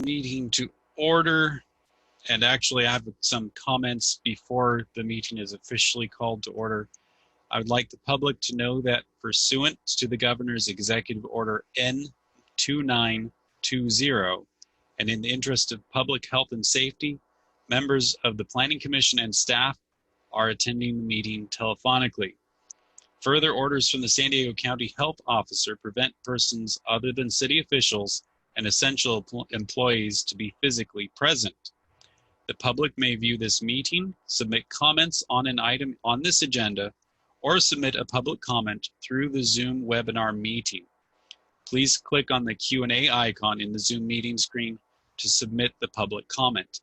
meeting to order. And actually, I have some comments before the meeting is officially called to order. I would like the public to know that pursuant to the Governor's Executive Order N2920, and in the interest of public health and safety, members of the Planning Commission and staff are attending the meeting telephonically. Further orders from the San Diego County Health Officer prevent persons other than city officials and essential employees to be physically present. The public may view this meeting, submit comments on an item on this agenda, or submit a public comment through the Zoom webinar meeting. Please click on the Q&A icon in the Zoom meeting screen to submit the public comment.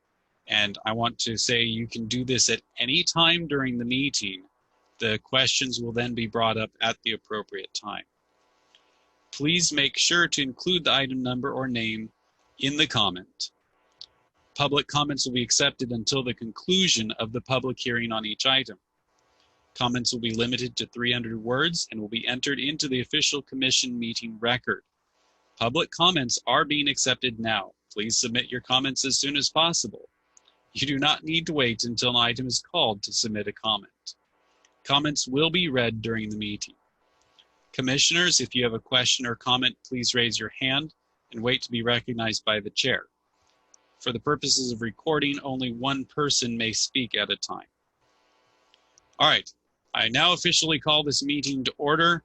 And I want to say you can do this at any time during the meeting. The questions will then be brought up at the appropriate time. Please make sure to include the item number or name in the comment. Public comments will be accepted until the conclusion of the public hearing on each item. Comments will be limited to 300 words and will be entered into the official commission meeting record. Public comments are being accepted now. Please submit your comments as soon as possible. You do not need to wait until an item is called to submit a comment. Comments will be read during the meeting. Commissioners, if you have a question or comment, please raise your hand and wait to be recognized by the chair. For the purposes of recording, only one person may speak at a time. All right, I now officially call this meeting to order.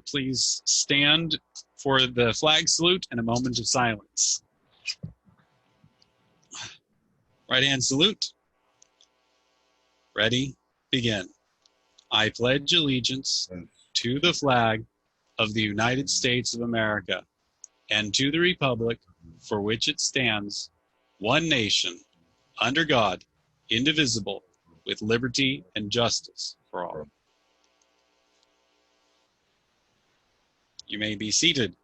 Please stand for the flag salute and a moment of silence. Right hand salute. Ready, begin. I pledge allegiance to the flag of the United States of America and to the republic for which it stands, one nation, under God, indivisible, with liberty and justice for all. You may be seated.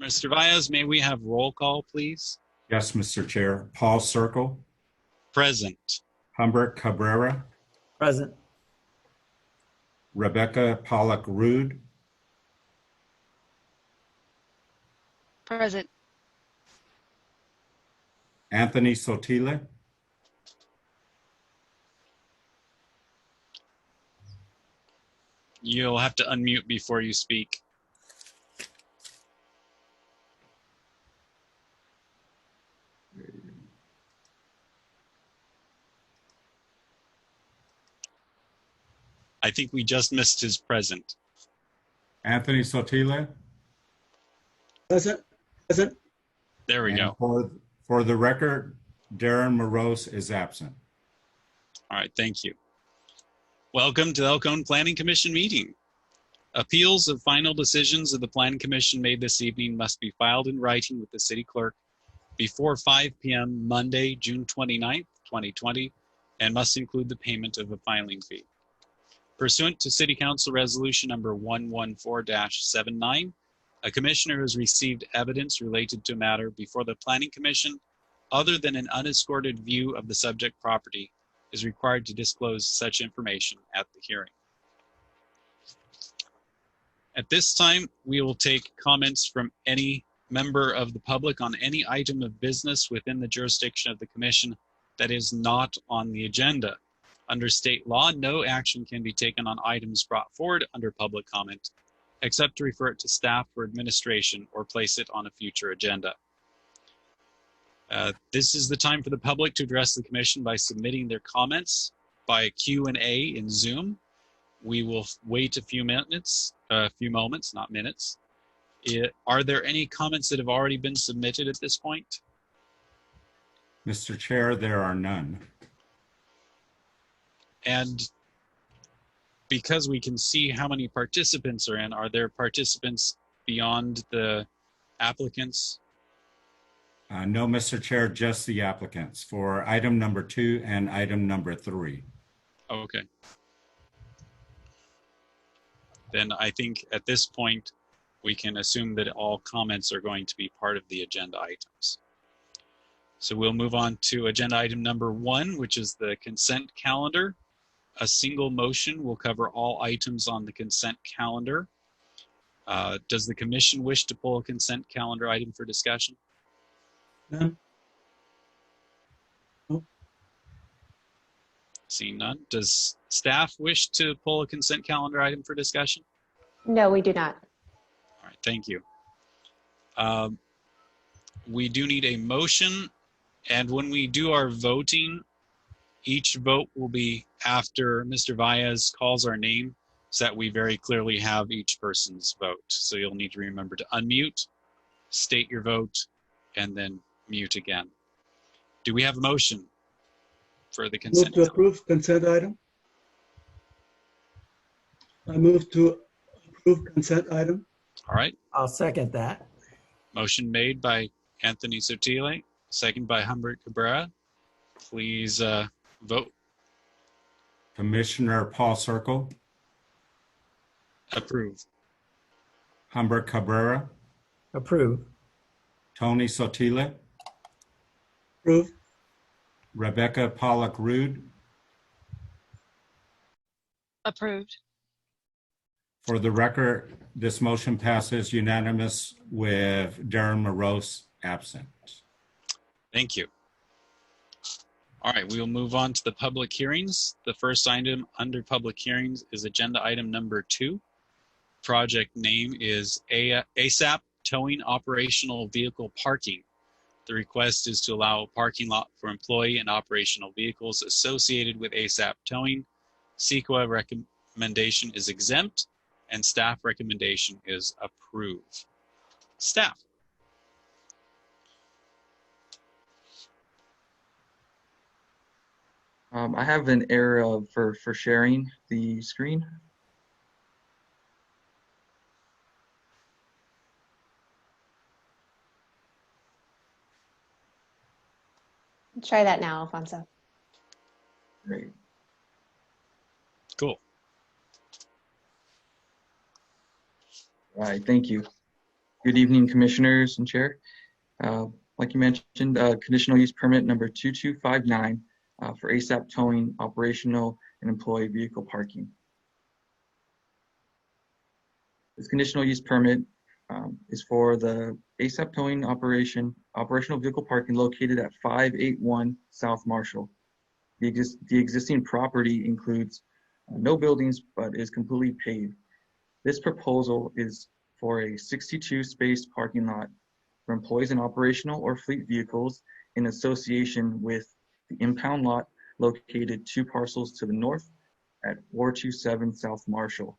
Mr. Valles, may we have roll call, please? Yes, Mr. Chair. Paul Circle. Present. Humbert Cabrera. Present. Rebecca Pollock-Rude. Present. Anthony Sotile. You'll have to unmute before you speak. I think we just missed his present. Anthony Sotile. Present. Present. There we go. For the record, Darren Morose is absent. All right, thank you. Welcome to the El Cajon Planning Commission meeting. Appeals of final decisions of the Planning Commission made this evening must be filed in writing with the City Clerk before 5 p.m. Monday, June 29th, 2020, and must include the payment of a filing fee. Pursuant to City Council Resolution number 114-79, a commissioner who has received evidence related to a matter before the Planning Commission other than an unescorted view of the subject property is required to disclose such information at the hearing. At this time, we will take comments from any member of the public on any item of business within the jurisdiction of the Commission that is not on the agenda. Under state law, no action can be taken on items brought forward under public comment, except to refer it to staff for administration or place it on a future agenda. This is the time for the public to address the Commission by submitting their comments by Q&A in Zoom. We will wait a few moments, not minutes. Are there any comments that have already been submitted at this point? Mr. Chair, there are none. And because we can see how many participants are in, are there participants beyond the applicants? No, Mr. Chair, just the applicants for item number 2 and item number 3. Okay. Then I think at this point, we can assume that all comments are going to be part of the agenda items. So we'll move on to agenda item number 1, which is the consent calendar. a single motion will cover all items on the consent calendar. Does the commission wish to pull a consent calendar item for discussion? None. Nope. Seeing none. Does staff wish to pull a consent calendar item for discussion? No, we do not. All right, thank you. We do need a motion, and when we do our voting, each vote will be after Mr. Valles calls our name so that we very clearly have each person's vote. So you'll need to remember to unmute, state your vote, and then mute again. Do we have a motion for the Move consent? to approve consent item. I move to approve consent item. All right. I'll second that. Motion made by Anthony Sotile, second by Humbert Cabrera. Please vote. Commissioner Paul Circle, Approve. Humbert Cabrera, Approve. Tony Sotile, Approve. Rebecca Pollock Rude. Approved. For the record, this motion passes unanimous with Darren Morose absent. Thank you. All right, we will move on to the public hearings. The first item under public hearings is agenda item number 2. Project name is ASAP Towing Operational Vehicle Parking. The request is to allow a parking lot for employee and operational vehicles associated with ASAP Towing. CEQA recommendation is exempt, and staff recommendation is approve. Staff. I have an error for sharing the screen. Try that now, Alfonso. Great. Cool. All right, thank you. Good evening, commissioners and chair. Like you mentioned, conditional use permit number 2259 for ASAP Towing Operational and Employee Vehicle Parking. This conditional use permit is for the ASAP Towing operational vehicle parking located at 581 South Marshall. The existing property includes no buildings, but is completely paved. This proposal is for a 62-space parking lot for employees and operational or fleet vehicles in association with the impound lot located 2 parcels to the north at 427 South Marshall.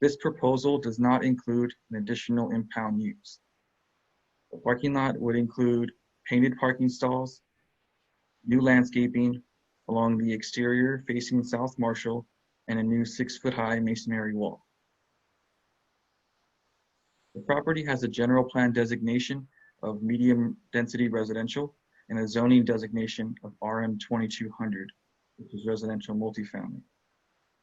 This proposal does not include an additional impound use. The parking lot would include painted parking stalls, new landscaping along the exterior facing South Marshall, and a new 6-foot-high masonry wall. The property has a general plan designation of medium density residential and a zoning designation of RM 2200, which is residential multifamily.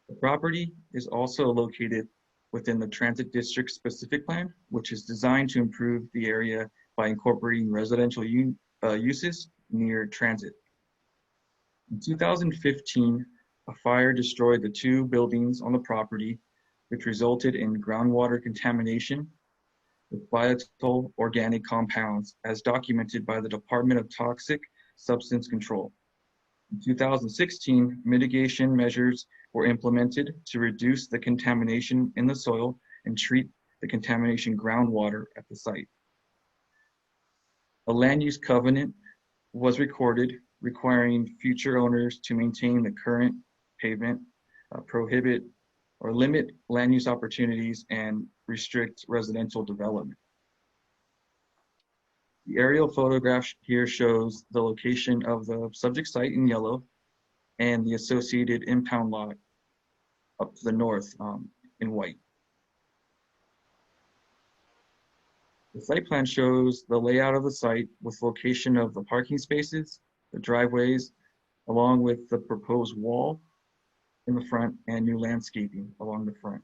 The property is also located within the Transit District Specific Plan, which is designed to improve the area by incorporating residential uses near transit. In 2015, a fire destroyed the 2 buildings on the property, which resulted in groundwater contamination with volatile organic compounds, as documented by the Department of Toxic Substance Control. In 2016, mitigation measures were implemented to reduce the contamination in the soil and treat the contamination groundwater at the site. A land use covenant was recorded requiring future owners to maintain the current pavement, prohibit or limit land use opportunities, and restrict residential development. The aerial photograph here shows the location of the subject site in yellow and the associated impound lot up to the north in white. The site plan shows the layout of the site with location of the parking spaces, the driveways, along with the proposed wall in the front and new landscaping along the front.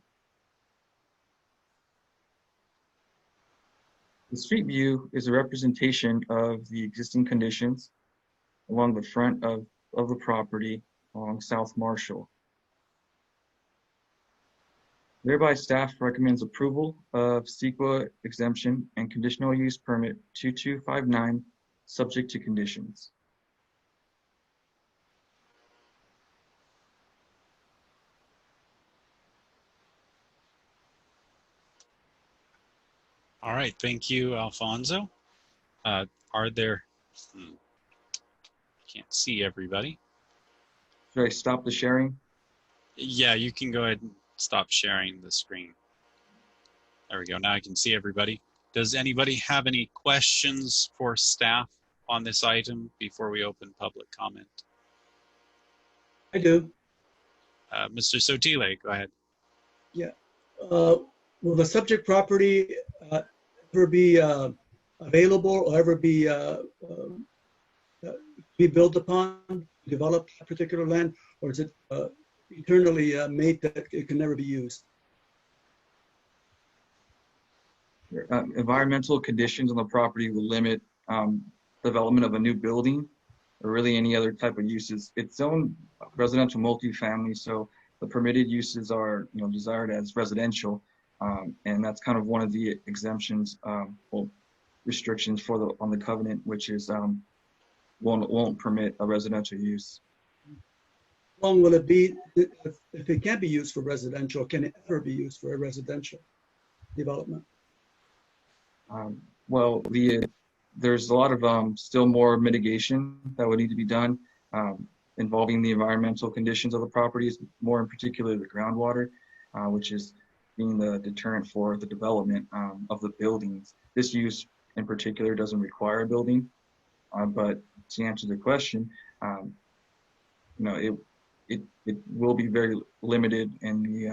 The street view is a representation of the existing conditions along the front of the property along South Marshall. Thereby, staff recommends approval of CEQA exemption and conditional use permit 2259, subject to conditions. All right, thank you, Alfonso. Are there, can't see everybody. Should I stop the sharing? Yeah, you can go ahead and stop sharing the screen. There we go. Now I can see everybody. Does anybody have any questions for staff on this item before we open public comment? I do. Mr. Sotile, go ahead. Will the subject property ever be available or ever be built upon, develop that particular land, or is it eternally made that it can never be used? Environmental conditions on the property will limit development of a new building or really any other type of uses. It's zoned residential multifamily, so the permitted uses are desired as residential, and that's kind of one of the exemptions, well, restrictions for on the covenant, which is won't permit a residential use. How long will it be if it can't be used for residential? Can it ever be used for a residential development? Well, there's a lot of still more mitigation that would need to be done involving the environmental conditions of the properties, more in particular the groundwater, which is being the deterrent for the development of the buildings. This use in particular doesn't require a building, but to answer the question, it will be very limited in the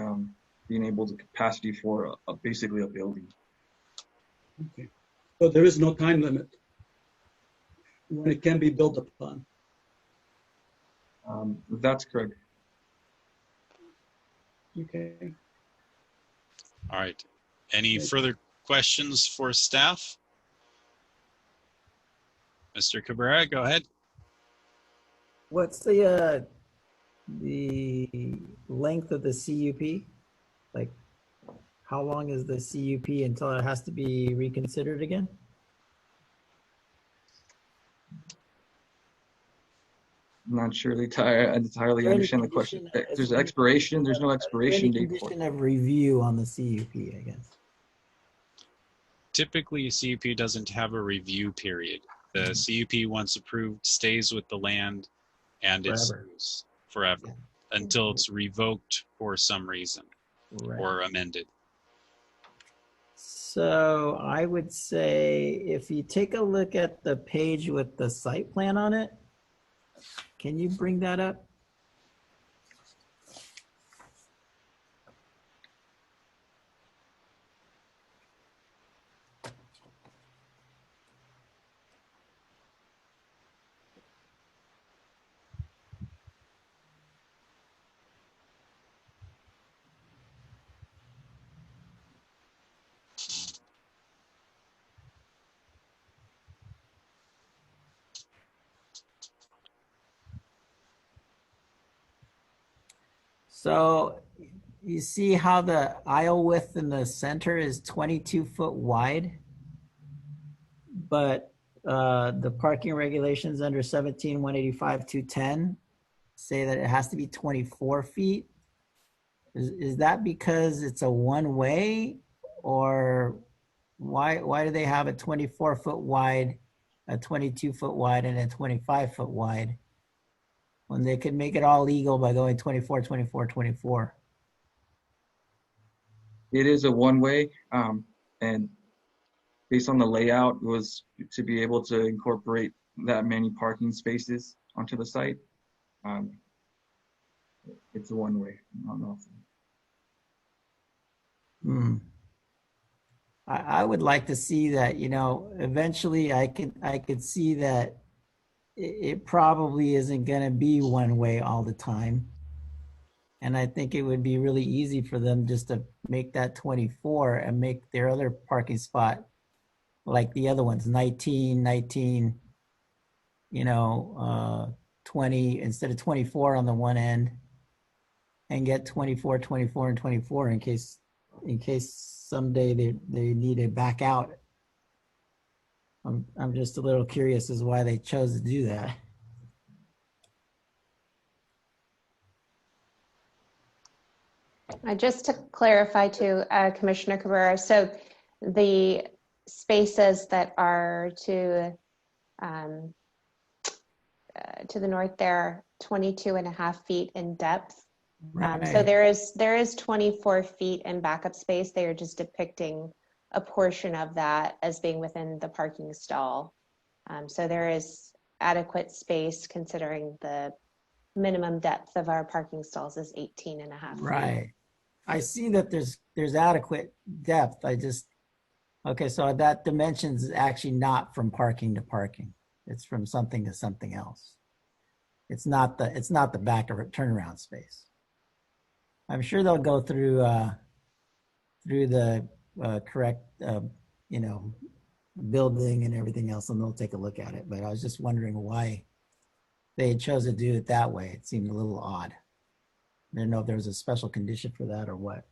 being able to capacity for basically a building. Okay. So there is no time limit when it can be built upon. That's correct. Okay. All right. Any further questions for staff? Mr. Cabrera, go ahead. What's the length of the CUP? Like, how long is the CUP until it has to be reconsidered again? I'm not sure entirely understand the question. There's expiration. There's no expiration date for it. Condition of review on the CUP, I guess. Typically, a CUP doesn't have a review period. The CUP, once approved, stays with the land and it's Forever. used forever until it's revoked for some reason or amended. So I would say if you take a look at the page with the site plan on it, can you bring that up? So you see how the aisle width in the center is 22 foot wide, but the parking regulations under 17-185-210 say that it has to be 24 feet. Is that because it's a one-way, or why do they have a 24 foot wide, a 22 foot wide, and a 25 foot wide when they could make it all legal by going 24, 24, 24? It is a one-way, and based on the layout, it was to be able to incorporate that many parking spaces onto the site. It's a one-way. I don't know. I would like to see that, eventually I could see that it probably isn't going to be one way all the time. And I think it would be really easy for them just to make that 24 and make their other parking spot like the other ones, 19, 20 instead of 24 on the one end and get 24, 24, and 24 in case someday they need to back out. I'm just a little curious as why they chose to do that. Just to clarify to Commissioner Cabrera, so the spaces that are to the north there, 22 and a half feet in depth. Right. So there is 24 feet in backup space. They are just depicting a portion of that as being within the parking stall. So there is adequate space considering the minimum depth of our parking stalls is 18 and a half feet. Right. I see that there's adequate depth. Okay, so that dimensions is actually not from parking to parking. It's from something to something else. It's not the back of a turnaround space. I'm sure they'll go through the correct building and everything else, and they'll take a look at it. But I was just wondering why they chose to do it that way. It seemed a little odd. I didn't know if there was a special condition for that or what.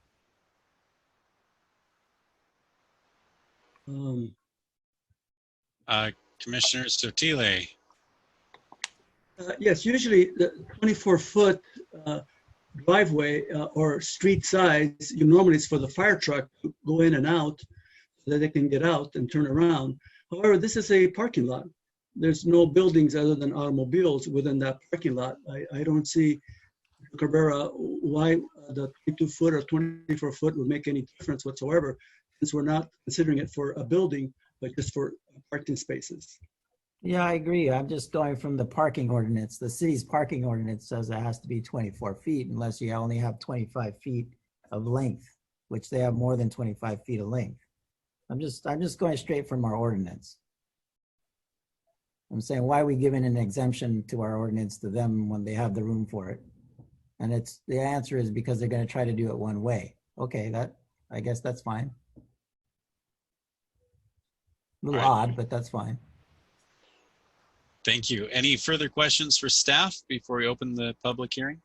Commissioner Sotile. Yes, usually the 24-foot driveway or street size, normally it's for the fire truck to go in and out so that they can get out and turn around. However, this is a parking lot. There's no buildings other than automobiles within that parking lot. I don't see, Cabrera, why the 22-foot or 24-foot would make any difference whatsoever, since we're not considering it for a building, but just for parking spaces. Yeah, I agree. I'm just going from the parking ordinance. The city's parking ordinance says it has to be 24 feet unless you only have 25 feet of length, which they have more than 25 feet of length. I'm just going straight from our ordinance. I'm saying, why are we giving an exemption to our ordinance to them when they have the room for it? And the answer is because they're going to try to do it one way. Okay, I guess that's fine. A little odd, but that's fine. Thank you. Any further questions for staff before we open the public hearing?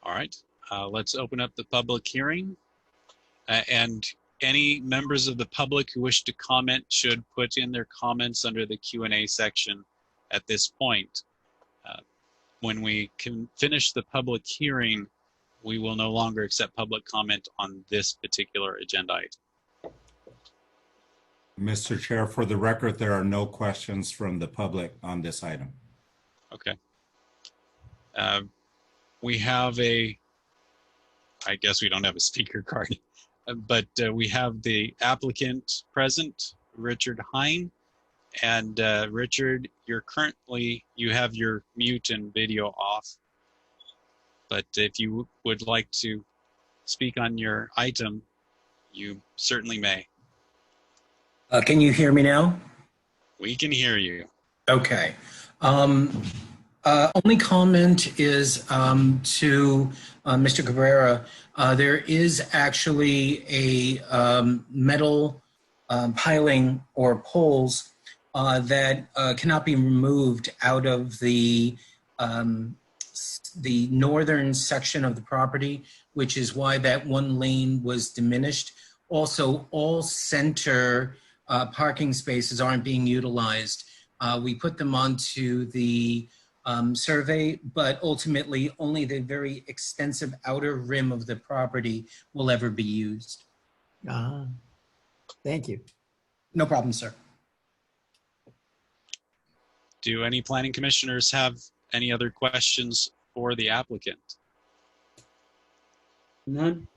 All right, let's open up the public hearing. And any members of the public who wish to comment should put in their comments under the Q&A section at this point. When we can finish the public hearing, we will no longer accept public comment on this particular agenda item. Mr. Chair, for the record, there are no questions from the public on this item. Okay. We have I guess we don't have a speaker card, but we have the applicant present, Richard Hine. And Richard, you have your mute and video off. But if you would like to speak on your item, you certainly may. Can you hear me now? We can hear you. Okay. Only comment is to Mr. Cabrera. There is actually a metal piling or poles that cannot be removed out of the northern section of the property, which is why that one lane was diminished. Also, all center parking spaces aren't being utilized. We put them onto the survey, but ultimately only the very extensive outer rim of the property will ever be used. Thank you. No problem, sir. Do any planning commissioners have any other questions for the applicant? None?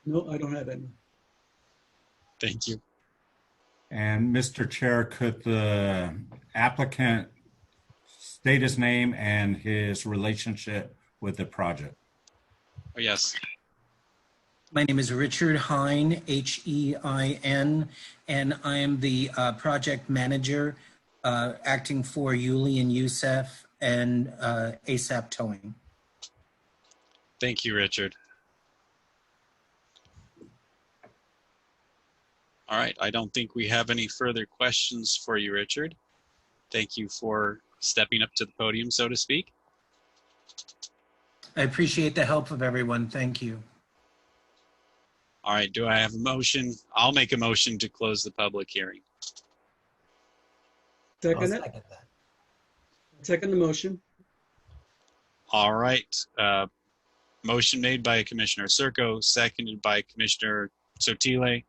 No, I don't have any. Thank you. And Mr. Chair, could the applicant state his name and his relationship with the project? Oh, yes. My name is Richard Hine, H-E-I-N, and I am the project manager acting for Yuli and Youssef and ASAP Towing. Thank you, Richard. All right, I don't think we have any further questions for you, Richard. Thank you for stepping up to the podium, so to speak. I appreciate the help of everyone. Thank you. All right, do I have a motion? I'll make a motion to close the public hearing. I'll Second it. second that. Second the motion. All right, motion made by Commissioner Circo, seconded by Commissioner Sotile.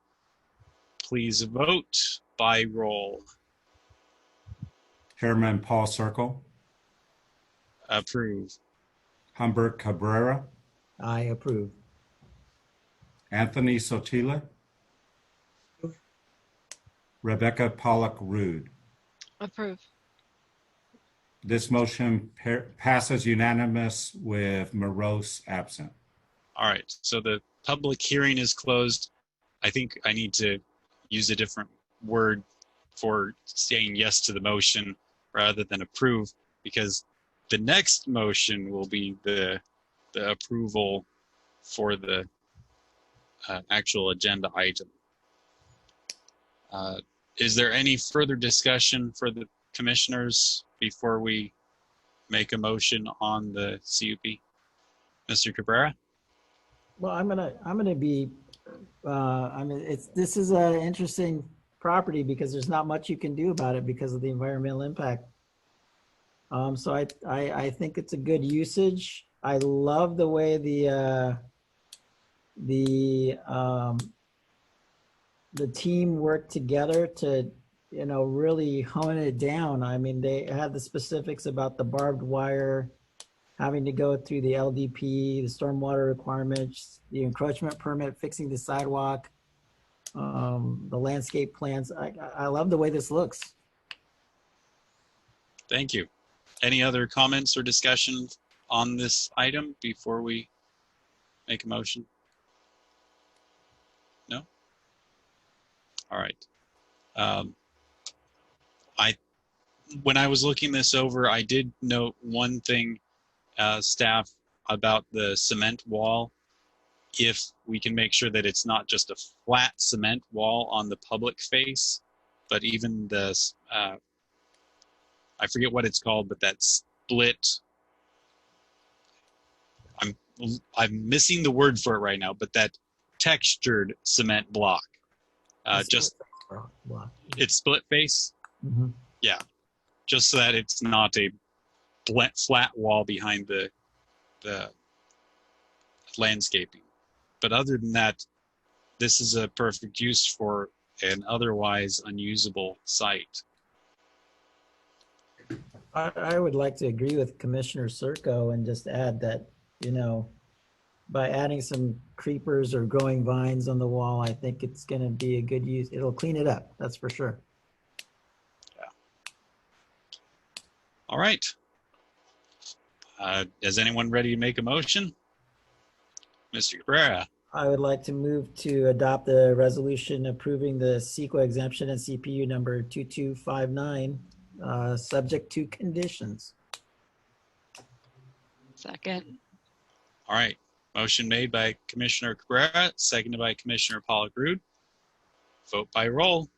Please vote by roll. Chairman Paul Circle, Approve. Humbert Cabrera, I approve. Anthony Sotila, Approve. Rebecca Pollock-Rude. Approve. This motion passes unanimous with Morose absent. All right, so the public hearing is closed. I think I need to use a different word for saying yes to the motion rather than approve, because the next motion will be the approval for the actual agenda item. Is there any further discussion for the commissioners before we make a motion on the CUP? Mr. Cabrera? Well, I'm gonna be. This is an interesting property because there's not much you can do about it because of the environmental impact. So I think it's a good usage. I love the way the team worked together to, really hone it down. I mean, they had the specifics about the barbed wire, having to go through the LDP, the stormwater requirements, the encroachment permit, fixing the sidewalk, the landscape plans. I love the way this looks. Thank you. Any other comments or discussion on this item before we make a motion? No? All right. When I was looking this over, I did note one thing, staff, about the cement wall. If we can make sure that it's not just a flat cement wall on the public face, but even the, I forget what it's called, but that split, I'm missing the word for it right now, but that textured cement block. It's split face. Mm-hmm. Yeah, just so that it's not a flat wall behind the landscaping. But other than that, this is a perfect use for an otherwise unusable site. I would like to agree with Commissioner Circo and just add that, by adding some creepers or growing vines on the wall, I think it's going to be a good use. It'll clean it up. That's for sure. Yeah. All right. Is anyone ready to make a motion? Mr. Cabrera. I would like to move to adopt the resolution approving the CEQA exemption and CPU number 2259, subject to conditions. Second. All right. Motion made by Commissioner Cabrera, seconded by Commissioner Pollock-Rude. Vote by roll.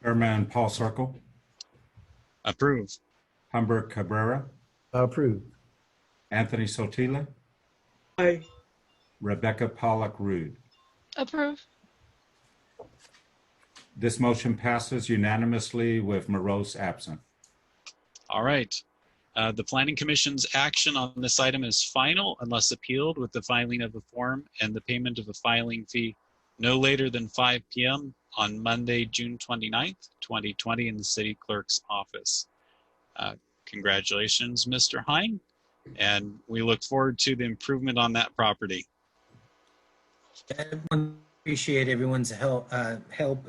Chairman Paul Circle, Approve. Humbert Cabrera, Approved. Anthony Sotila, Aye. Rebecca Pollock-Rude. Approve. This motion passes unanimously with Morose absent. All right. The Planning Commission's action on this item is final unless appealed, with the filing of a form and the payment of a filing fee no later than 5 p.m. on Monday, June 29th, 2020 in the City Clerk's office. Congratulations, Mr. Hine, and we look forward to the improvement on that property. I appreciate everyone's help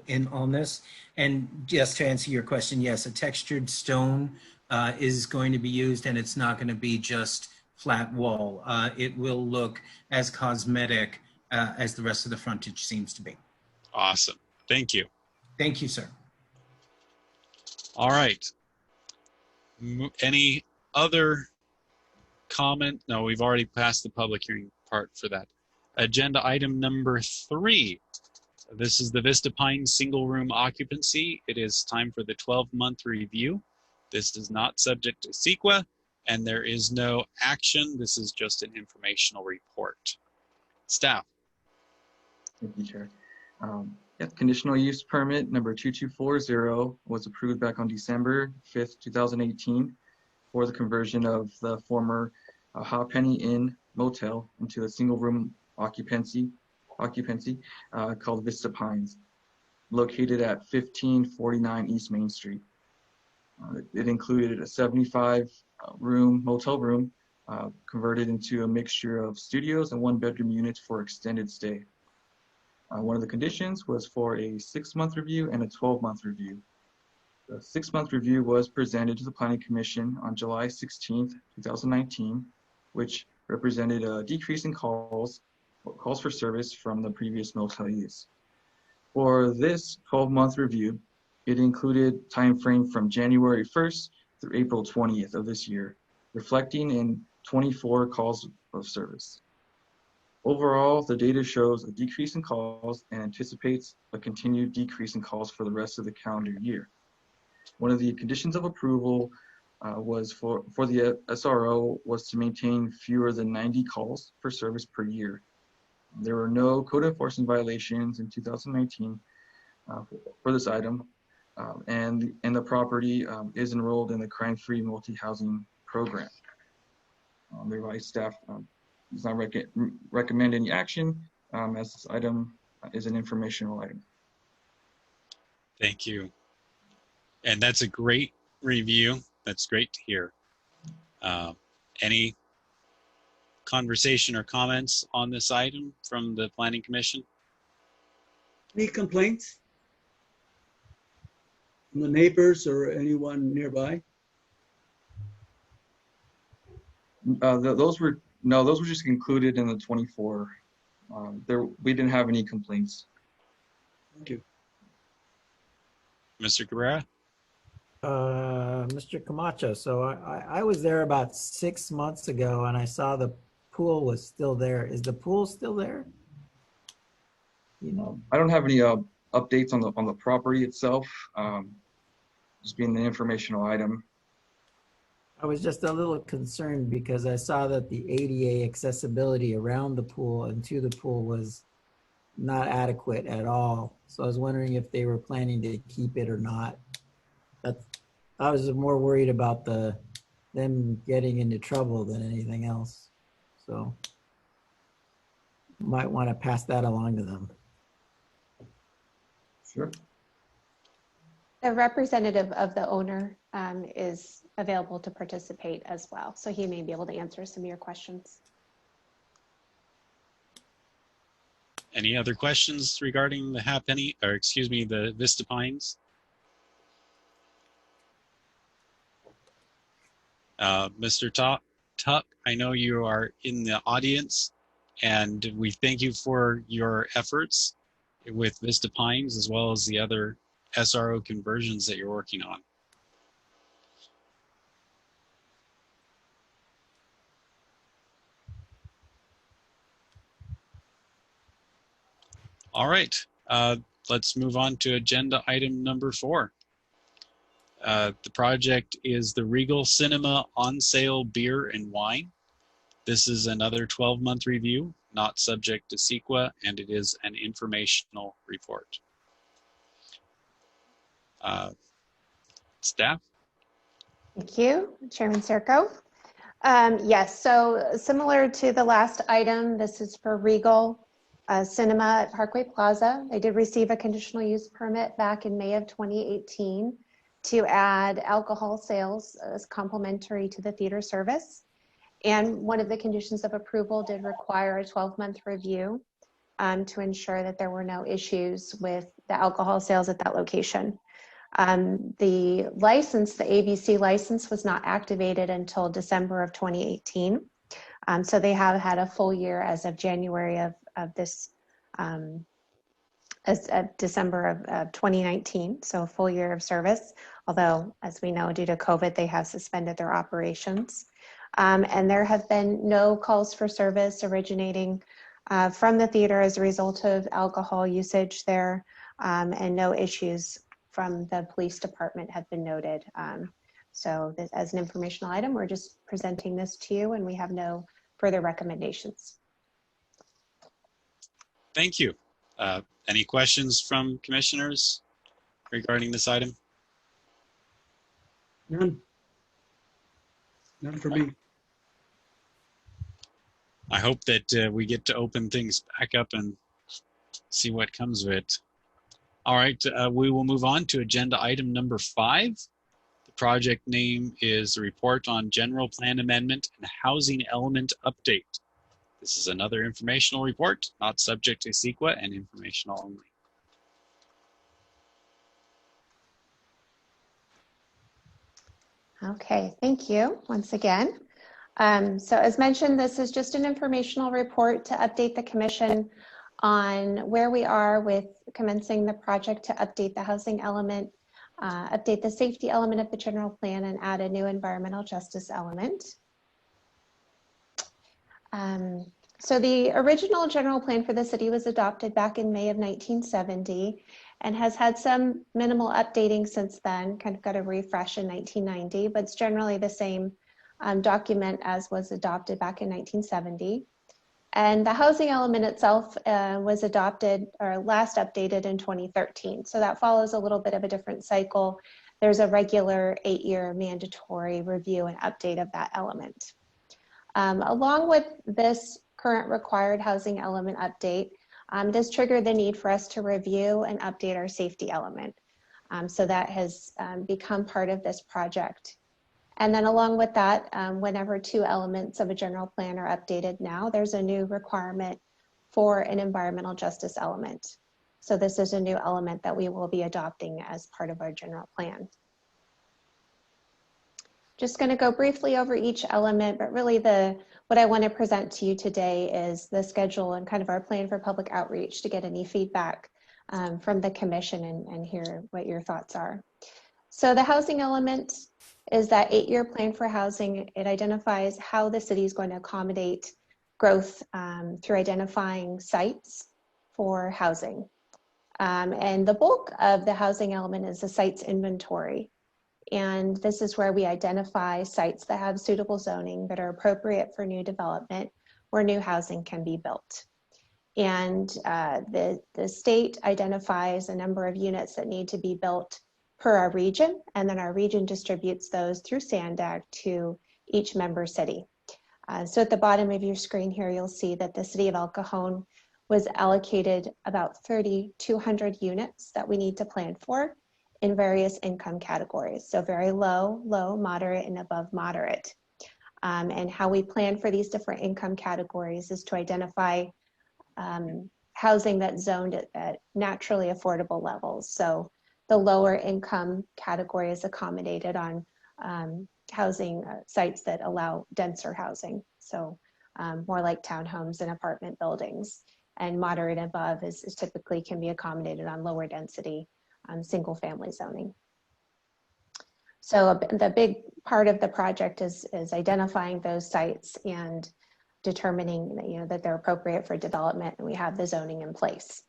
in on this. And just to answer your question, yes, a textured stone is going to be used, and it's not going to be just flat wall. It will look as cosmetic as the rest of the frontage seems to be. Awesome. Thank you. Thank you, sir. All right. Any other comment? No, we've already passed the public hearing part for that. Agenda item number 3, This is the Vista Pines single room occupancy. It is time for the 12-month review. This is not subject to CEQA, and there is no action. This is just an informational report. Staff. Thank you, Chair. Conditional use permit number 2240 was approved back on December 5th, 2018 for the conversion of the former Hot Penny Inn motel into a single room occupancy called Vista Pines, located at 1549 East Main Street. It included a 75 room motel room converted into a mixture of studios and 1-bedroom units for extended stay. One of the conditions was for a 6-month review and a 12-month review. The 6-month review was presented to the Planning Commission on July 16th, 2019, which represented a decrease in calls for service from the previous motel use. For this 12-month review, it included time frame from January 1st through April 20th of this year, reflecting in 24 calls of service. Overall, the data shows a decrease in calls and anticipates a continued decrease in calls for the rest of the calendar year. One of the conditions of approval was for the SRO was to maintain fewer than 90 calls for service per year. There were no code enforcement violations in 2019 for this item, and the property is enrolled in the crime-free multi-housing program. The revised staff does not recommend any action as this item is an informational item. Thank you. And that's a great review. That's great to hear. Any conversation or comments on this item from the Planning Commission? Any complaints from the neighbors or anyone nearby? Those were just included in the 24. We didn't have any complaints. Thank you. Mr. Cabrera? Mr. Camacho, so I was there about 6 months ago and I saw the pool was still there. Is the pool still there? You know, I don't have any updates on the property itself. Just being an informational item. I was just a little concerned because I saw that the ADA accessibility around the pool and to the pool was not adequate at all. So I was wondering if they were planning to keep it or not. I was more worried about them getting into trouble than anything else. So might want to pass that along to them. Sure. The representative of the owner is available to participate as well. So he may be able to answer some of your questions. Any other questions regarding the the Vista Pines? Mr. Tuck, I know you are in the audience, and we thank you for your efforts with Vista Pines as well as the other SRO conversions that you're working on. All right, let's move on to agenda item number 4. The project is the Regal Cinema on sale beer and wine. This is another 12-month review, not subject to CEQA, and it is an informational report. Staff? Thank you, Chairman Serco. Yes, so similar to the last item, this is for Regal Cinema at Parkway Plaza. They did receive a conditional use permit back in May of 2018 to add alcohol sales as complementary to the theater service. And one of the conditions of approval did require a 12-month review to ensure that there were no issues with the alcohol sales at that location. The license, the ABC license, was not activated until December of 2018. So they have had a full year as of January of this, as of December of 2019, so a full year of service. Although, as we know, due to COVID, they have suspended their operations. And there have been no calls for service originating from the theater as a result of alcohol usage there, and no issues from the police department have been noted. So this, as an informational item, we're just presenting this to you, and we have no further recommendations. Thank you. Any questions from commissioners regarding this item? None. None for me. I hope that we get to open things back up and see what comes of it. All right, we will move on to agenda item number 5. The project name is the Report on General Plan Amendment and Housing Element Update. This is another informational report, not subject to CEQA, and informational only. Okay, thank you once again. So as mentioned, this is just an informational report to update the commission on where we are with commencing the project to update the housing element, update the safety element of the general plan, and add a new environmental justice element. So the original general plan for the city was adopted back in May of 1970 and has had some minimal updating since then, kind of got a refresh in 1990, but it's generally the same document as was adopted back in 1970. And the housing element itself was adopted or last updated in 2013. So that follows a little bit of a different cycle. There's a regular 8-year mandatory review and update of that element. Along with this current required housing element update, this triggered the need for us to review and update our safety element. So that has become part of this project. And then along with that, whenever 2 elements of a general plan are updated now, there's a new requirement for an environmental justice element. So this is a new element that we will be adopting as part of our general plan. Just going to go briefly over each element, but really what I want to present to you today is the schedule and kind of our plan for public outreach to get any feedback from the commission and hear what your thoughts are. So the housing element is that 8-year plan for housing. It identifies how the city is going to accommodate growth through identifying sites for housing. And the bulk of the housing element is the sites inventory. And this is where we identify sites that have suitable zoning that are appropriate for new development where new housing can be built. And the state identifies a number of units that need to be built per our region, and then our region distributes those through SANDAG to each member city. So at the bottom of your screen here, you'll see that the city of El Cajon was allocated about 3,200 units that we need to plan for in various income categories. So very low, low, moderate, and above moderate. And how we plan for these different income categories is to identify housing that's zoned at naturally affordable levels. So the lower income category is accommodated on housing sites that allow denser housing. So more like townhomes and apartment buildings. And moderate and above is typically can be accommodated on lower density single family zoning. So the big part of the project is identifying those sites and determining that, that they're appropriate for development, and we have the zoning in place.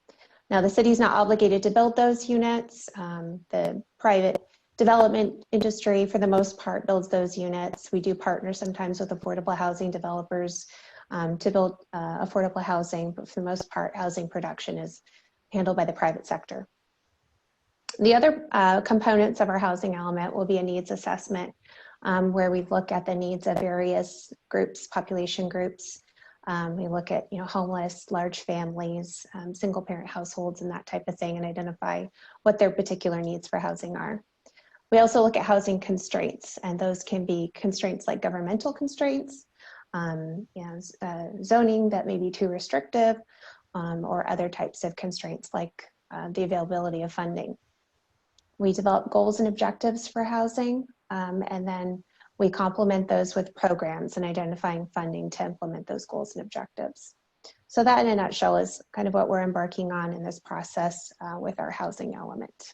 Now, the city is not obligated to build those units. The private development industry, for the most part, builds those units. We do partner sometimes with affordable housing developers to build affordable housing, but for the most part, housing production is handled by the private sector. The other components of our housing element will be a needs assessment, where we look at the needs of various groups, population groups. We look at homeless, large families, single parent households, and that type of thing, and identify what their particular needs for housing are. We also look at housing constraints, and those can be constraints like governmental constraints, zoning that may be too restrictive, or other types of constraints like the availability of funding. We develop goals and objectives for housing, and then we complement those with programs and identifying funding to implement those goals and objectives. So that in a nutshell is kind of what we're embarking on in this process with our housing element.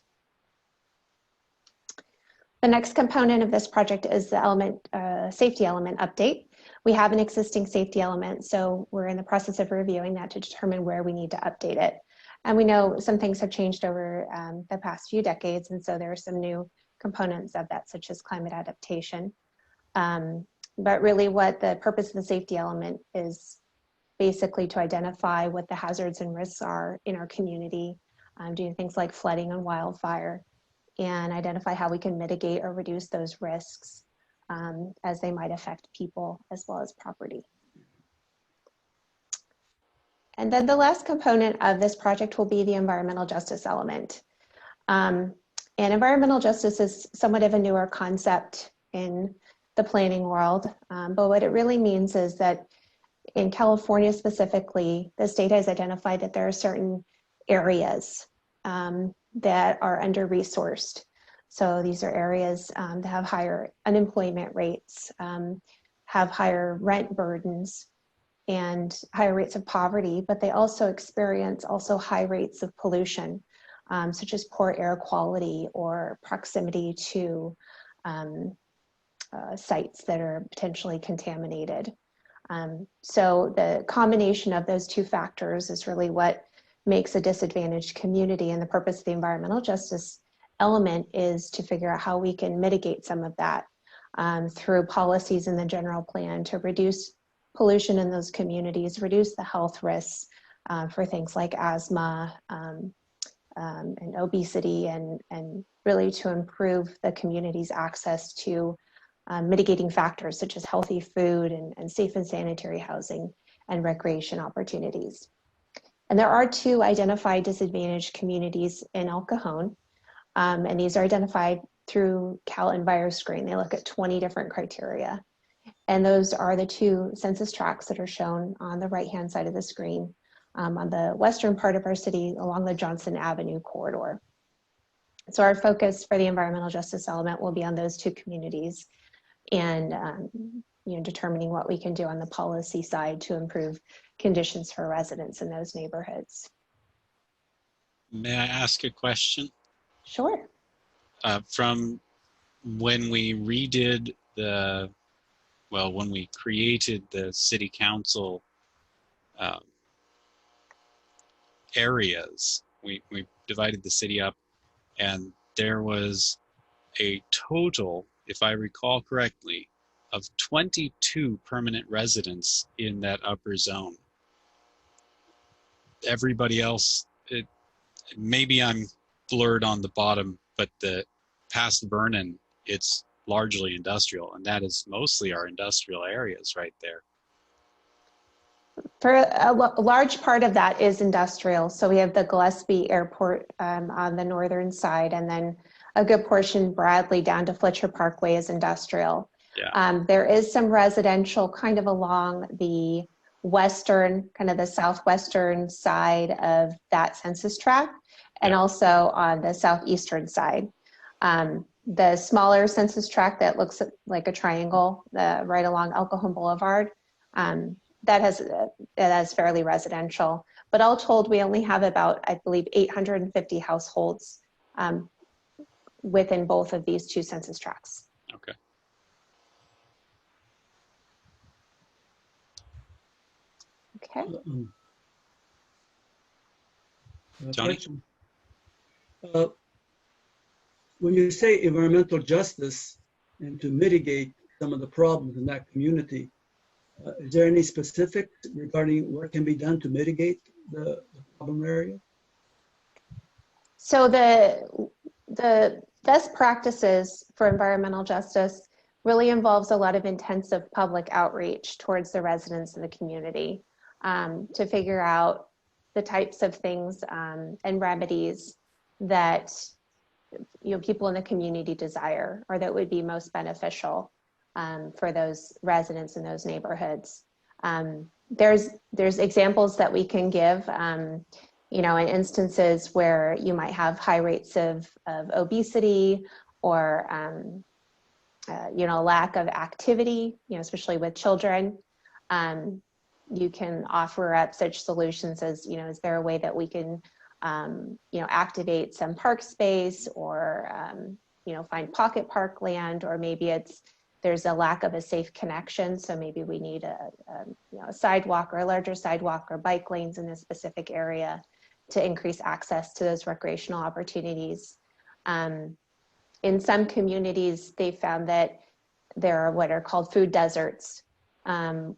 The next component of this project is the safety element update. We have an existing safety element, so we're in the process of reviewing that to determine where we need to update it. And we know some things have changed over the past few decades, and so there are some new components of that, such as climate adaptation. But really what the purpose of the safety element is basically to identify what the hazards and risks are in our community, doing things like flooding and wildfire, and identify how we can mitigate or reduce those risks as they might affect people as well as property. And then the last component of this project will be the environmental justice element. And environmental justice is somewhat of a newer concept in the planning world, but what it really means is that in California specifically, the state has identified that there are certain areas that are under-resourced. So these are areas that have higher unemployment rates, have higher rent burdens, and higher rates of poverty, but they also experience high rates of pollution, such as poor air quality or proximity to sites that are potentially contaminated. So the combination of those two factors is really what makes a disadvantaged community, and the purpose of the environmental justice element is to figure out how we can mitigate some of that through policies in the general plan to reduce pollution in those communities, reduce the health risks for things like asthma and obesity, and really to improve the community's access to mitigating factors such as healthy food and safe and sanitary housing and recreation opportunities. And there are 2 identified disadvantaged communities in El Cajon, and these are identified through Cal EnviroScreen. They look at 20 different criteria. And those are the 2 census tracts that are shown on the right-hand side of the screen on the western part of our city along the Johnson Avenue corridor. So our focus for the environmental justice element will be on those 2 communities and determining what we can do on the policy side to improve conditions for residents in those neighborhoods. May I ask a question? Sure. From when we redid when we created the city council areas, we divided the city up, and there was a total, if I recall correctly, of 22 permanent residents in that upper zone. Everybody else, maybe I'm blurred on the bottom, but past Vernon, it's largely industrial, and that is mostly our industrial areas right there. For a large part of that is industrial. So we have the Gillespie Airport on the northern side, and then a good portion Bradley down to Fletcher Parkway is industrial. Yeah. There is some residential kind of along the western, kind of the southwestern side of that census tract, and also on the southeastern side. The smaller census tract that looks like a triangle right along El Cajon Boulevard, that has fairly residential. But all told, we only have about, I believe, 850 households within both of these 2 census tracts. Okay. Okay. Tony? When you say environmental justice and to mitigate some of the problems in that community, is there any specific regarding what can be done to mitigate the problem area? So the best practices for environmental justice really involves a lot of intensive public outreach towards the residents of the community to figure out the types of things and remedies that people in the community desire or that would be most beneficial for those residents in those neighborhoods. There's examples that we can give, in instances where you might have high rates of obesity or, lack of activity, especially with children. You can offer up such solutions as, is there a way that we can, activate some park space or, find pocket park land, or maybe it's there's a lack of a safe connection. So maybe we need a sidewalk or a larger sidewalk or bike lanes in a specific area to increase access to those recreational opportunities. In some communities, they found that there are what are called food deserts,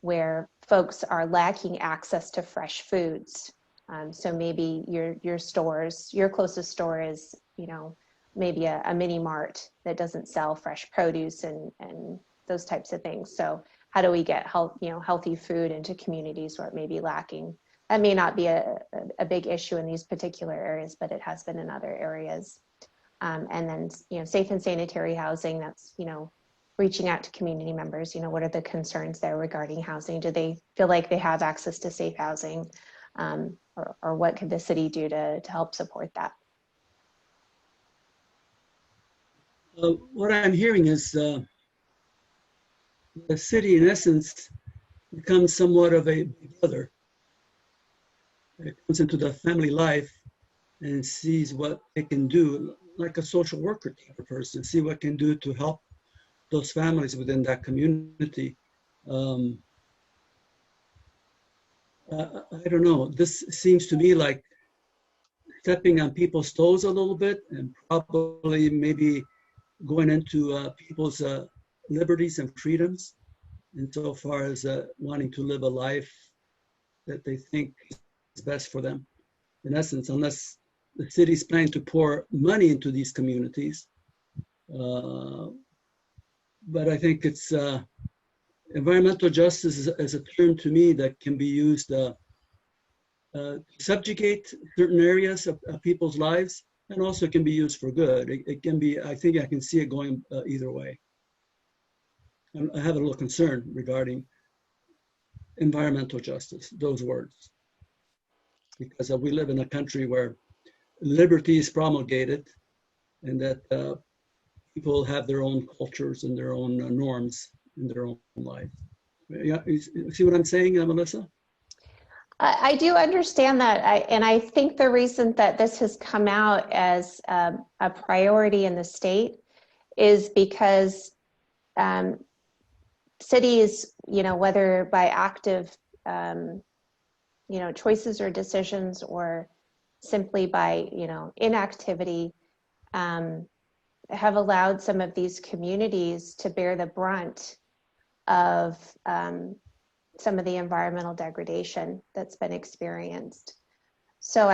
where folks are lacking access to fresh foods. So maybe your closest store is, maybe a mini mart that doesn't sell fresh produce and those types of things. So how do we get healthy food into communities where it may be lacking? That may not be a big issue in these particular areas, but it has been in other areas. And then, safe and sanitary housing, that's, reaching out to community members, what are the concerns there regarding housing? Do they feel like they have access to safe housing? Or what could the city do to help support that? What I'm hearing is the city, in essence, becomes somewhat of a big brother. It comes into the family life and sees what it can do, like a social worker type of person, see what it can do to help those families within that community. I don't know. This seems to me like stepping on people's toes a little bit and probably maybe going into people's liberties and freedoms insofar as wanting to live a life that they think is best for them. In essence, unless the city's planning to pour money into these communities. But I think it's environmental justice is a term to me that can be used to subjugate certain areas of people's lives, and also can be used for good. It can be, I think I can see it going either way. And I have a little concern regarding environmental justice, those words, because we live in a country where liberty is promulgated and that people have their own cultures and their own norms in their own life. Yeah, you see what I'm saying, Melissa? I do understand that. And I think the reason that this has come out as a priority in the state is because cities, whether by active, choices or decisions or simply by, inactivity, have allowed some of these communities to bear the brunt of some of the environmental degradation that's been experienced. So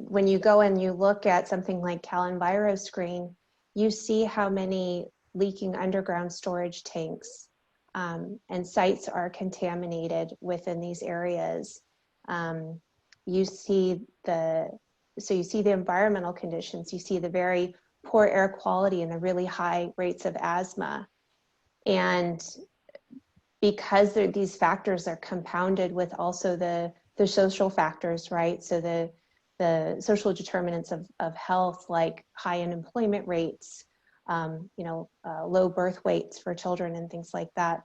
when you go and you look at something like CalEnviroscreen, you see how many leaking underground storage tanks and sites are contaminated within these areas. You see the environmental conditions, you see the very poor air quality and the really high rates of asthma. And because these factors are compounded with also the social factors, right? So the social determinants of health, like high unemployment rates, low birth weights for children and things like that,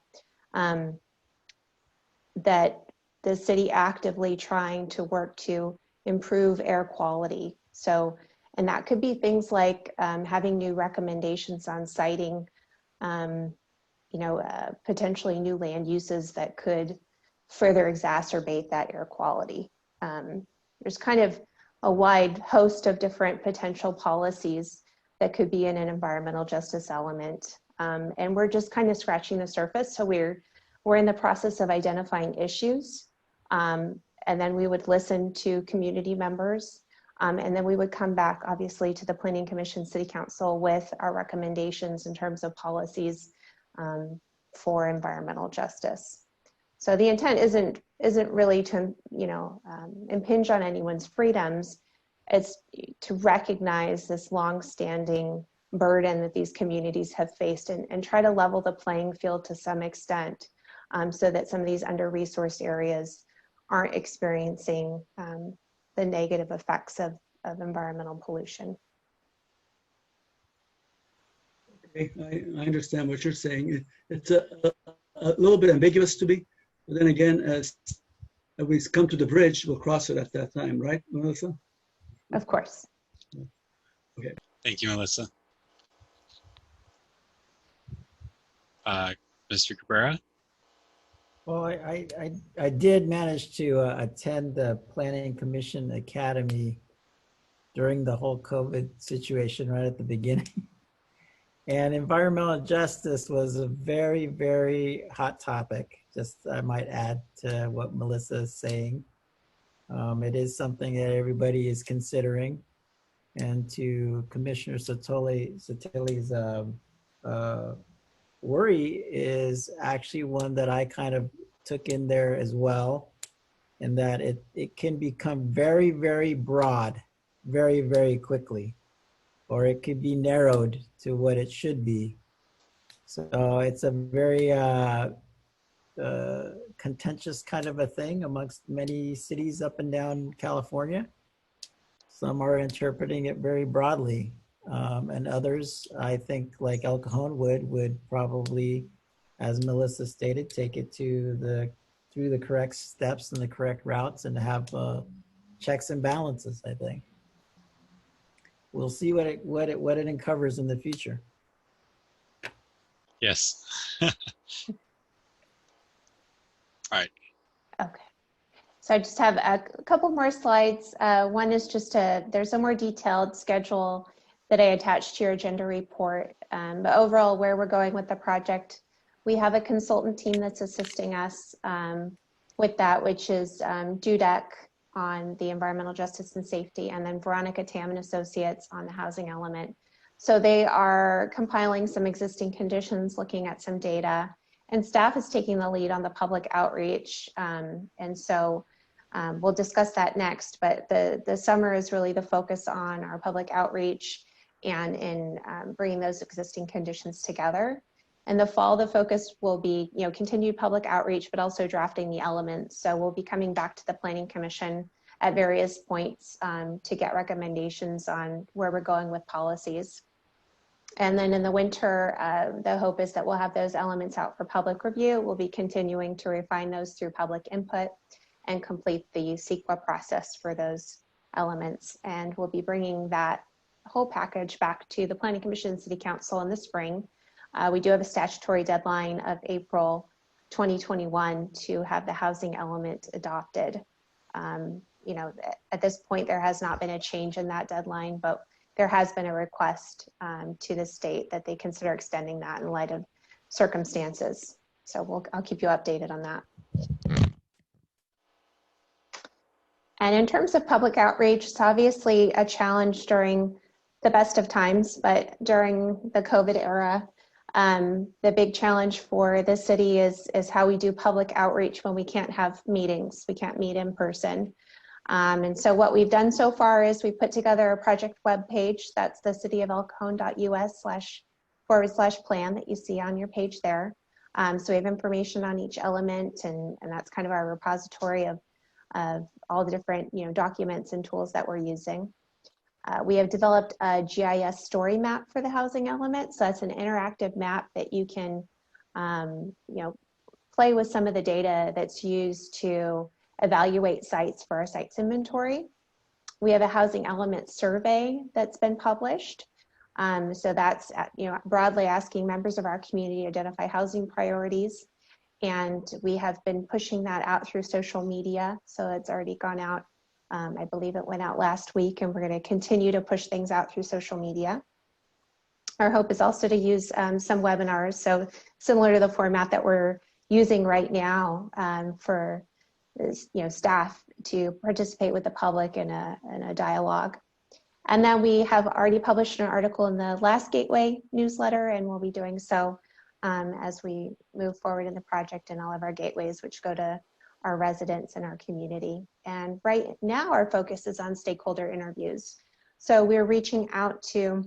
that the city actively trying to work to improve air quality. So, and that could be things like having new recommendations on siting, potentially new land uses that could further exacerbate that air quality. There's kind of a wide host of different potential policies that could be in an environmental justice element. And we're just kind of scratching the surface. So we're in the process of identifying issues. And then we would listen to community members. And then we would come back, obviously, to the Planning Commission, City Council with our recommendations in terms of policies for environmental justice. So the intent isn't really to impinge on anyone's freedoms. It's to recognize this long-standing burden that these communities have faced and try to level the playing field to some extent, so that some of these under-resourced areas aren't experiencing the negative effects of environmental pollution. Okay, I understand what you're saying. It's a little bit ambiguous to me, but then again, as we come to the bridge, we'll cross it at that time, right, Melissa? Of course. Okay. Thank you, Melissa. Mr. Cabrera? Well, I did manage to attend the Planning Commission Academy during the whole COVID situation right at the beginning. And environmental justice was a very, very hot topic. Just I might add to what Melissa is saying. It is something that everybody is considering. And to Commissioner Satili's worry is actually one that I kind of took in there as well, in that it can become very, very broad very, very quickly, or it could be narrowed to what it should be. So it's a very contentious kind of a thing amongst many cities up and down California. Some are interpreting it very broadly, and others, I think, like El Cajon would probably, as Melissa stated, take it to through the correct steps and the correct routes, and have checks and balances. I think we'll see what it uncovers in the future. Yes. All right. Okay. So I just have a couple more slides. One is just there's a more detailed schedule that I attached to your agenda report. But overall, where we're going with the project, we have a consultant team that's assisting us with that, which is Dudek on the environmental justice and safety, and then Veronica Tam and Associates on the housing element. So they are compiling some existing conditions, looking at some data, and staff is taking the lead on the public outreach. And so we'll discuss that next, but the summer is really the focus on our public outreach and in bringing those existing conditions together. In the fall, the focus will be, continued public outreach, but also drafting the elements. So we'll be coming back to the Planning Commission at various points to get recommendations on where we're going with policies. And then in the winter, the hope is that we'll have those elements out for public review. We'll be continuing to refine those through public input and complete the CEQA process for those elements. And we'll be bringing that whole package back to the Planning Commission and City Council in the spring. We do have a statutory deadline of April 2021 to have the housing element adopted. At this point, there has not been a change in that deadline, but there has been a request to the state that they consider extending that in light of circumstances. So I'll keep you updated on that. And in terms of public outreach, it's obviously a challenge during the best of times, but during the COVID era, the big challenge for the city is how we do public outreach when we can't have meetings. We can't meet in person. And so what we've done so far is we put together a project web page. That's the cityofelcajon.us//plan that you see on your page there. So we have information on each element, and that's kind of our repository of all the different documents and tools that we're using. We have developed a GIS story map for the housing element. So that's an interactive map that you can play with some of the data that's used to evaluate sites for our sites inventory. We have a housing element survey that's been published. So that's broadly asking members of our community to identify housing priorities. And we have been pushing that out through social media. So it's already gone out. I believe it went out last week, and we're going to continue to push things out through social media. Our hope is also to use some webinars. So similar to the format that we're using right now for staff to participate with the public in a dialogue. And then we have already published an article in the last Gateway newsletter, and we'll be doing so as we move forward in the project in all of our gateways, which go to our residents and our community. And right now our focus is on stakeholder interviews. So we're reaching out to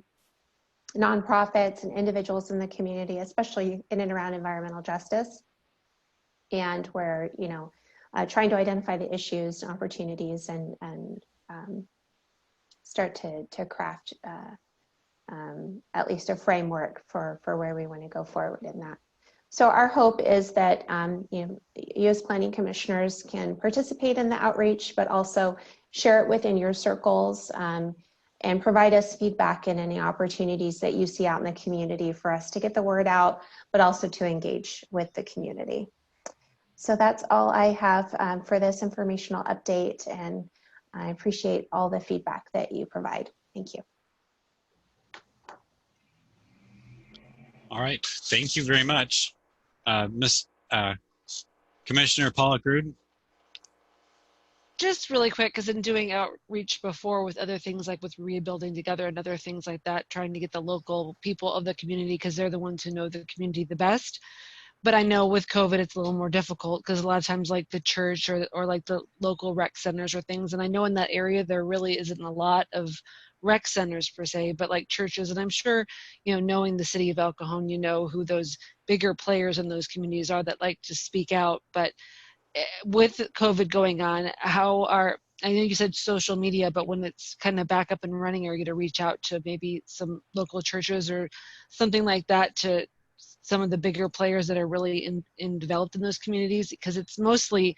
nonprofits and individuals in the community, especially in and around environmental justice. And we're, trying to identify the issues and opportunities and start to craft at least a framework for where we want to go forward in that. So our hope is that you as planning commissioners can participate in the outreach, but also share it within your circles. and provide us feedback and any opportunities that you see out in the community for us to get the word out, but also to engage with the community. So that's all I have for this informational update, and I appreciate all the feedback that you provide. Thank you. All right, thank you very much. Commissioner Pollock-Rudin. Just really quick, because in doing outreach before with other things like with rebuilding together and other things like that, trying to get the local people of the community, because they're the ones who know the community the best. But I know with COVID, it's a little more difficult because a lot of times like the church or like the local rec centers or things. And I know in that area, there really isn't a lot of rec centers per se, but like churches. And I'm sure, you know, knowing the city of El Cajon, you know who those bigger players in those communities are that like to speak out. But with COVID going on, I know you said social media, but when it's kind of back up and running, are you going to reach out to maybe some local churches or something like that to some of the bigger players that are really in developed in those communities? Because it's mostly,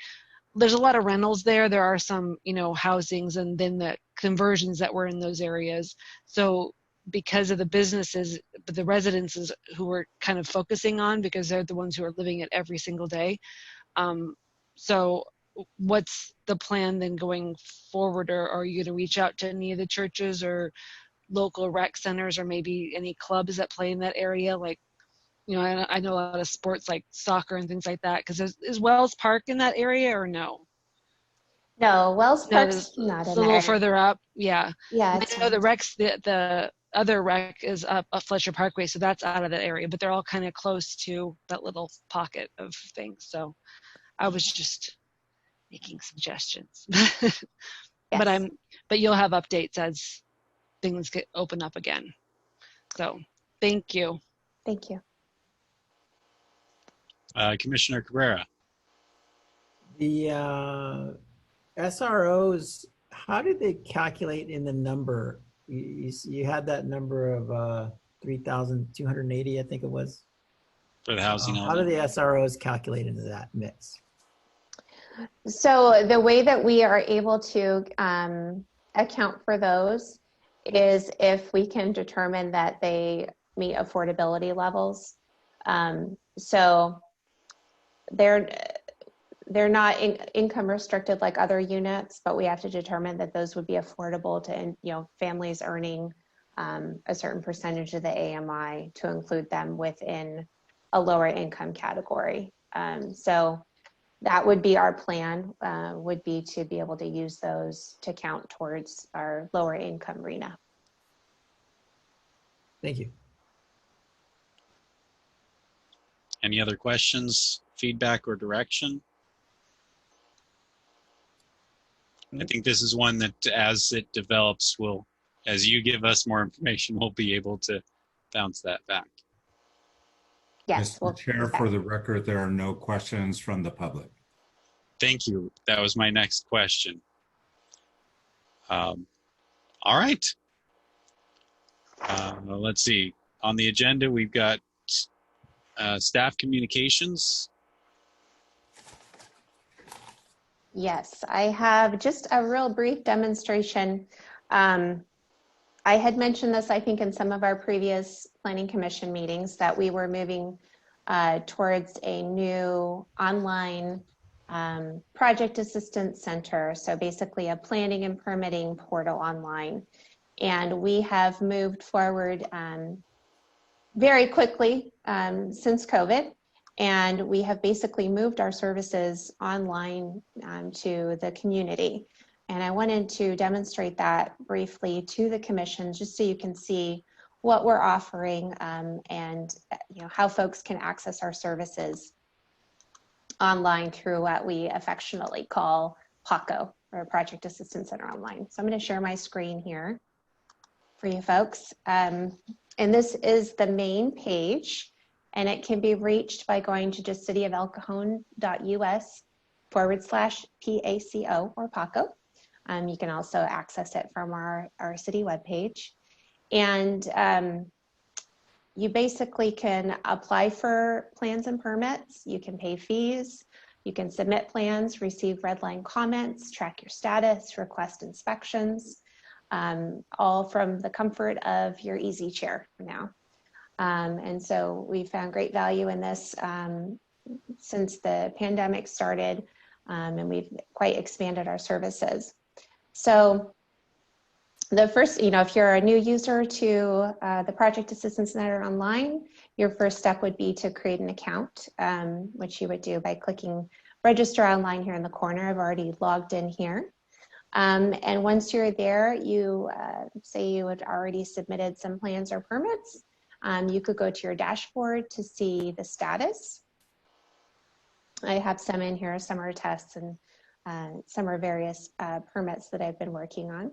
there's a lot of rentals there. There are some, you know, housings and then the conversions that were in those areas. So because of the businesses, the residences who we're kind of focusing on, because they're the ones who are living it every single day. So what's the plan then going forward? Or are you going to reach out to any of the churches or local rec centers or maybe any clubs that play in that area? Like, you know, I know a lot of sports like soccer and things like that. Because is Wells Park in that area or no? No, Wells No, Park's not it's in a that little area. further up. Yeah. Yeah, I know the recs, the other rec is up Fletcher Parkway, so that's out of that area. But they're all kind of close to that little pocket of things. So I was just making suggestions. yes. But you'll have updates as things get open up again. So thank you. Thank you. Commissioner Cabrera. The SROs, how did they calculate in the number? You had that number of 3,280, I think it was. For the housing How do element. the SROs calculate into that mix? So the way that we are able to account for those is if we can determine that they meet affordability levels. So they're not income restricted like other units, but we have to determine that those would be affordable to, you know, families earning a certain percentage of the AMI to include them within a lower income category. So that would be our plan, would be to be able to use those to count towards our lower income RENA. Thank you. Any other questions, feedback, or direction? I think this is one that as it develops, as you give us more information, we'll be able to bounce that back. Yes. Mr. Chair, for the record, there are no questions from the public. Thank you. That was my next question. All right. Let's see. On the agenda, we've got staff communications. Yes, I have just a real brief demonstration. I had mentioned this, I think, in some of our previous Planning Commission meetings that we were moving towards a new online project assistance center. So basically a planning and permitting portal online. And we have moved forward very quickly since COVID. And we have basically moved our services online to the community. And I wanted to demonstrate that briefly to the commission, just so you can see what we're offering and how folks can access our services online through what we affectionately call PACO, or Project Assistance Center Online. So I'm going to share my screen here for you folks. And this is the main page, and it can be reached by going to just cityofelcajon.us/PACO or PACO. You can also access it from our city webpage. And you basically can apply for plans and permits. You can pay fees. You can submit plans, receive red line comments, track your status, request inspections. all from the comfort of your easy chair now. And so we found great value in this since the pandemic started, and we've quite expanded our services. So the first, if you're a new user to the Project Assistance Center online, your first step would be to create an account, which you would do by clicking register online here in the corner. I've already logged in here. And once you're there, you say you had already submitted some plans or permits. You could go to your dashboard to see the status. I have some in here, some are tests and some are various permits that I've been working on.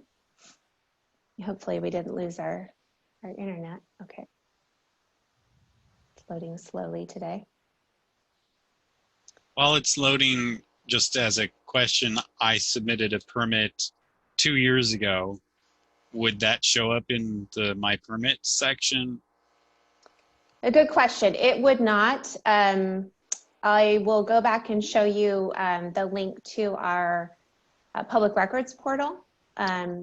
Hopefully we didn't lose our internet. Okay. It's loading slowly today. While it's loading, just as a question, I submitted a permit 2 years ago. Would that show up in the My Permits section? A good question. It would not. I will go back and show you the link to our public records portal.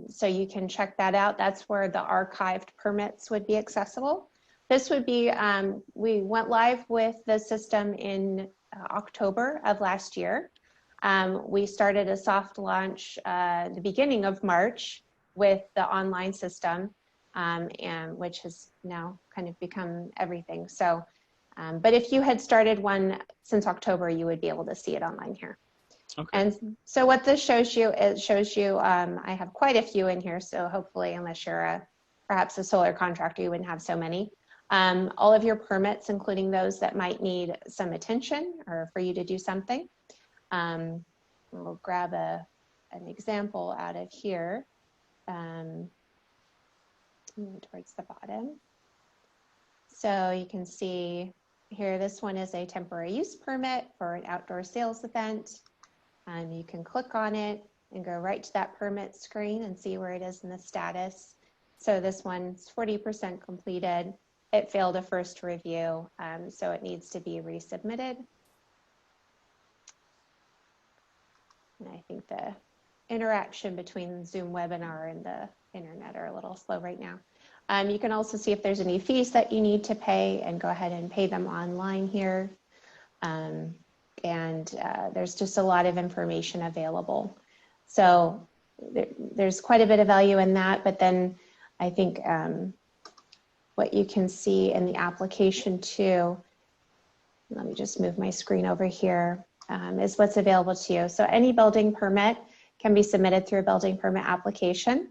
So you can check that out. That's where the archived permits would be accessible. This would be, we went live with the system in October of last year. We started a soft launch the beginning of March with the online system, and which has now kind of become everything. So, but if you had started one since October, you would be able to see it online here. Okay. And so what this shows you, it shows you, I have quite a few in here, so hopefully, unless you're perhaps a solar contractor, you wouldn't have so many. All of your permits, including those that might need some attention or for you to do something. We'll grab an example out of here, towards the bottom. So you can see here, this one is a temporary use permit for an outdoor sales event. You can click on it and go right to that permit screen and see where it is in the status. So this one's 40% completed. It failed a first review, so it needs to be resubmitted. And I think the interaction between Zoom webinar and the internet are a little slow right now. You can also see if there's any fees that you need to pay and go ahead and pay them online here. There's just a lot of information available. So there's quite a bit of value in that, but then I think what you can see in the application too, let me just move my screen over here, is what's available to you. So any building permit can be submitted through a building permit application.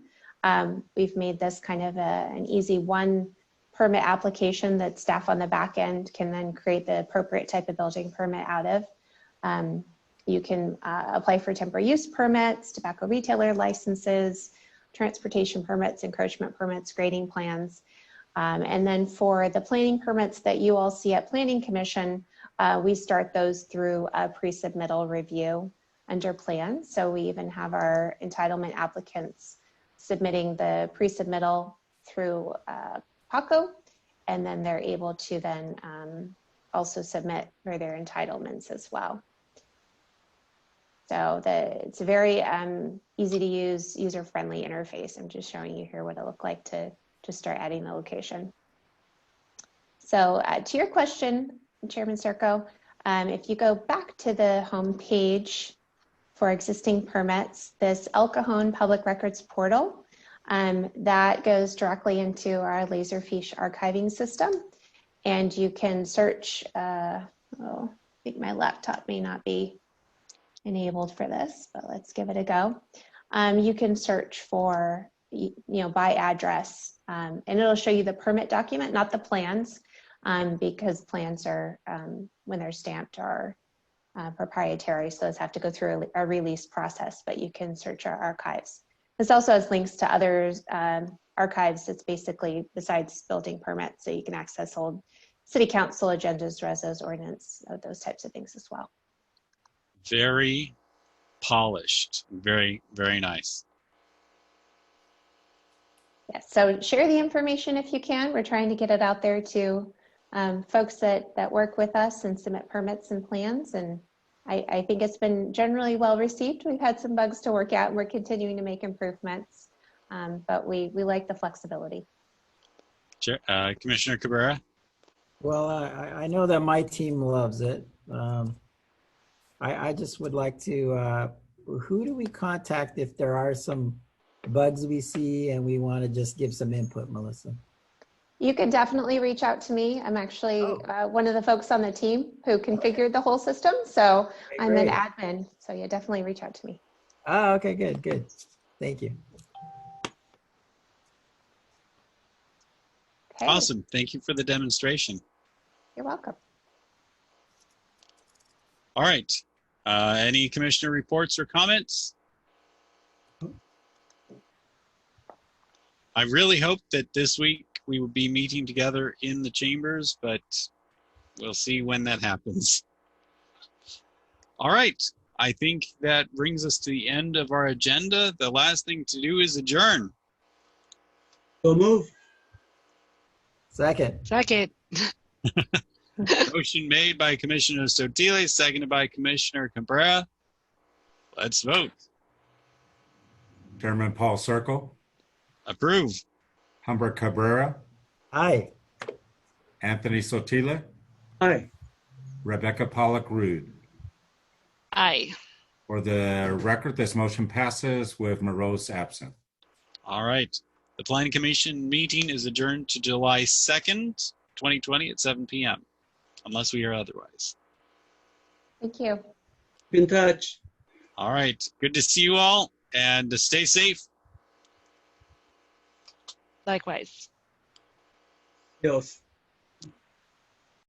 We've made this kind of an easy one permit application that staff on the back end can then create the appropriate type of building permit out of. You can apply for temporary use permits, tobacco retailer licenses, transportation permits, encroachment permits, grading plans. And then for the planning permits that you all see at Planning Commission, we start those through a pre-submittal review under plans. So we even have our entitlement applicants submitting the pre-submittal through PACO, and then they're able to then also submit for their entitlements as well. So it's a very easy to use, user-friendly interface. I'm just showing you here what it looked like to start adding the location. So to your question, Chairman Serco, if you go back to the home page for existing permits, this El Cajon Public Records Portal, that goes directly into our Laserfiche archiving system. And you can search, I think my laptop may not be enabled for this, but let's give it a go. You can search for, by address, and it'll show you the permit document, not the plans, because plans are, when they're stamped, are proprietary, so those have to go through a release process, but you can search our archives. This also has links to other archives. It's basically besides building permits, so you can access old city council agendas, resos, ordinance, those types of things as well. Very polished, very, very nice. Yes, so share the information if you can. We're trying to get it out there to folks that work with us and submit permits and plans. And I think it's been generally well received. We've had some bugs to work out and we're continuing to make improvements. But we like the flexibility. Commissioner Cabrera? Well, I know that my team loves it. I just would like to, who do we contact if there are some bugs we see and we want to just give some input, Melissa? You could definitely reach out to me. I'm actually one of the folks on the team who configured the whole system. So I'm great. an admin. So yeah, definitely reach out to me. Oh, okay, good. Thank you. Okay. Awesome. Thank you for the demonstration. You're welcome. All right. Any commissioner reports or comments? I really hope that this week we will be meeting together in the chambers, but we'll see when that happens. All right. I think that brings us to the end of our agenda. The last thing to do is adjourn. So move. Second. Motion made by Commissioner Sotile, seconded by Commissioner Cabrera. Let's vote. Chairman Paul Circle, Approve. Humber Cabrera, Aye. Anthony Sotile, Aye. Rebecca Pollock Rude. Aye. For the record, this motion passes with Morose absent. All right. The Planning Commission meeting is adjourned to July 2nd, 2020 at 7 p.m. unless we hear otherwise. Thank you. Be in touch. All right. Good to see you all, and stay safe. Likewise. Yes.